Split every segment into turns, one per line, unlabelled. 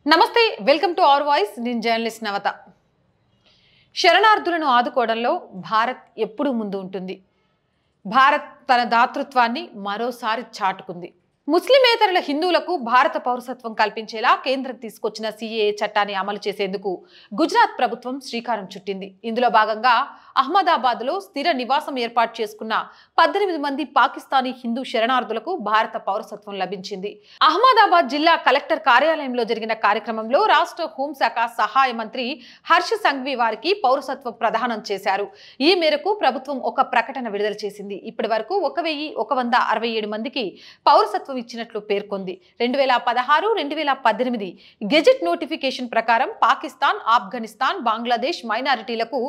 నమస్తే welcome to our voice నేను journalist నవత శరణార్థులను ఆదుకోవడంలో భారత్ ఎప్పుడూ ముందు ఉంటుంది భారత్ తన దాతృత్వాన్ని మరోసారి చాటుకుంది ముస్లిమేతరుల హిందువులకు భారత పౌరసత్వం కల్పించేలా కేంద్రం తీసుకొచ్చిన సిఏఏ చట్టాన్ని అమలు చేసేందుకు గుజరాత్ ప్రభుత్వం శ్రీకారం చుట్టింది ఇందులో భాగంగా అహ్మదాబాద్లో స్థిర నివాసం ఏర్పాటు చేసుకున్న 18 మంది పాకిస్తానీ హిందూ శరణార్థులకు భారత పౌరసత్వం లభించింది అహ్మదాబాద్ జిల్లా కలెక్టర్ కార్యాలయంలో జరిగిన కార్యక్రమంలో రాష్ట్ర హోంశాఖ సహాయ మంత్రి హర్ష సంఘవి వారికి పౌరసత్వం ప్రదానం చేశారు ఈ మేరకు ప్రభుత్వం ఒక ప్రకటన విడుదల చేసింది ఇప్పటివరకు 1167 మందికి పౌరసత్వం ఇచ్చినట్లు పేర్కొంది 2016-2018 గెజెట్ నోటిఫికేషన్ ప్రకారం పాకిస్తాన్ ఆఫ్ఘనిస్తాన్ బంగ్లాదేశ్ మైనారిటీలకు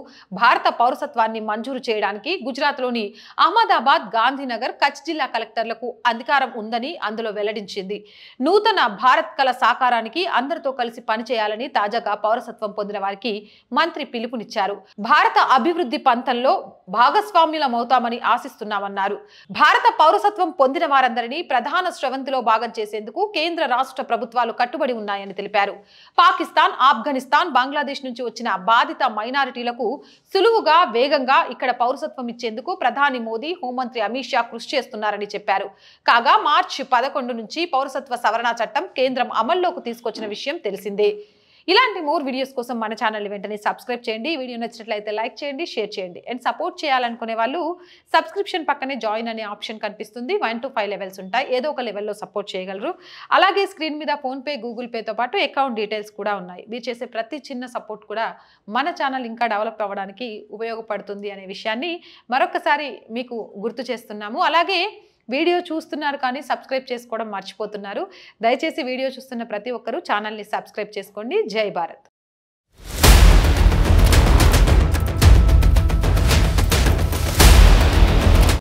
భారత పౌరసత్వాన్ని మంజూరు చేయడానికి గుజరాత్లోని అహ్మదాబాద్ గాంధీనగర్ కచ్ జిల్లా కలెక్టర్లకు అధికారం ఉందని అందులో వెల్లడించింది నూతన భారత్ కళ సాకారానికి అందరితో కలిసి పనిచేయాలని తాజాగా పౌరసత్వం పొందిన వారికి మంత్రి పిలుపునిచ్చారు భారత అభివృద్ధి పంతంలో భాగస్వామ్యులమవుతామని ఆశిస్తున్నామన్నారు భారత పౌరసత్వం పొందిన వారందరినీ ప్రధాన స్రవంతిలో భాగం చేసేందుకు కేంద్ర రాష్ట్ర ప్రభుత్వాలు కట్టుబడి ఉన్నాయని తెలిపారు పాకిస్తాన్ ఆఫ్ఘనిస్తాన్ బంగ్లాదేశ్ నుంచి వచ్చిన బాధిత మైనారిటీలకు సులువుగా వేగంగా ఇక్కడ పౌరసత్వం ఇచ్చేందుకు ప్రధాని మోదీ హోంమంత్రి అమిత్ షా కృషి చేస్తున్నారని చెప్పారు కాగా మార్చి 11 నుంచి పౌరసత్వ సవరణ చట్టం కేంద్రం అమల్లోకి తీసుకొచ్చిన విషయం తెలిసిందే ఇలాంటి మోర్ వీడియోస్ కోసం మన ఛానల్ వెంటనే సబ్స్క్రైబ్ చేయండి వీడియో నచ్చినట్లయితే లైక్ చేయండి షేర్ చేయండి అండ్ సపోర్ట్ చేయాలనుకునే వాళ్ళు సబ్స్క్రిప్షన్ పక్కనే జాయిన్ అనే ఆప్షన్ కనిపిస్తుంది 1 to 5 లెవెల్స్ ఉంటాయి ఏదో ఒక లెవెల్లో సపోర్ట్ చేయగలరు అలాగే స్క్రీన్ మీద ఫోన్పే గూగుల్ పేతో పాటు అకౌంట్ డీటెయిల్స్ కూడా ఉన్నాయి మీరు చేసే ప్రతి చిన్న సపోర్ట్ కూడా మన ఛానల్ ఇంకా డెవలప్ అవ్వడానికి ఉపయోగపడుతుంది అనే విషయాన్ని మరొకసారి మీకు గుర్తు చేస్తున్నాము అలాగే వీడియో చూస్తున్నారు కానీ సబ్స్క్రైబ్ చేసుకోవడం మర్చిపోతున్నారు దయచేసి వీడియో చూస్తున్న ప్రతి ఒక్కరూ ఛానల్ని సబ్స్క్రైబ్ చేసుకోండి జై భారత్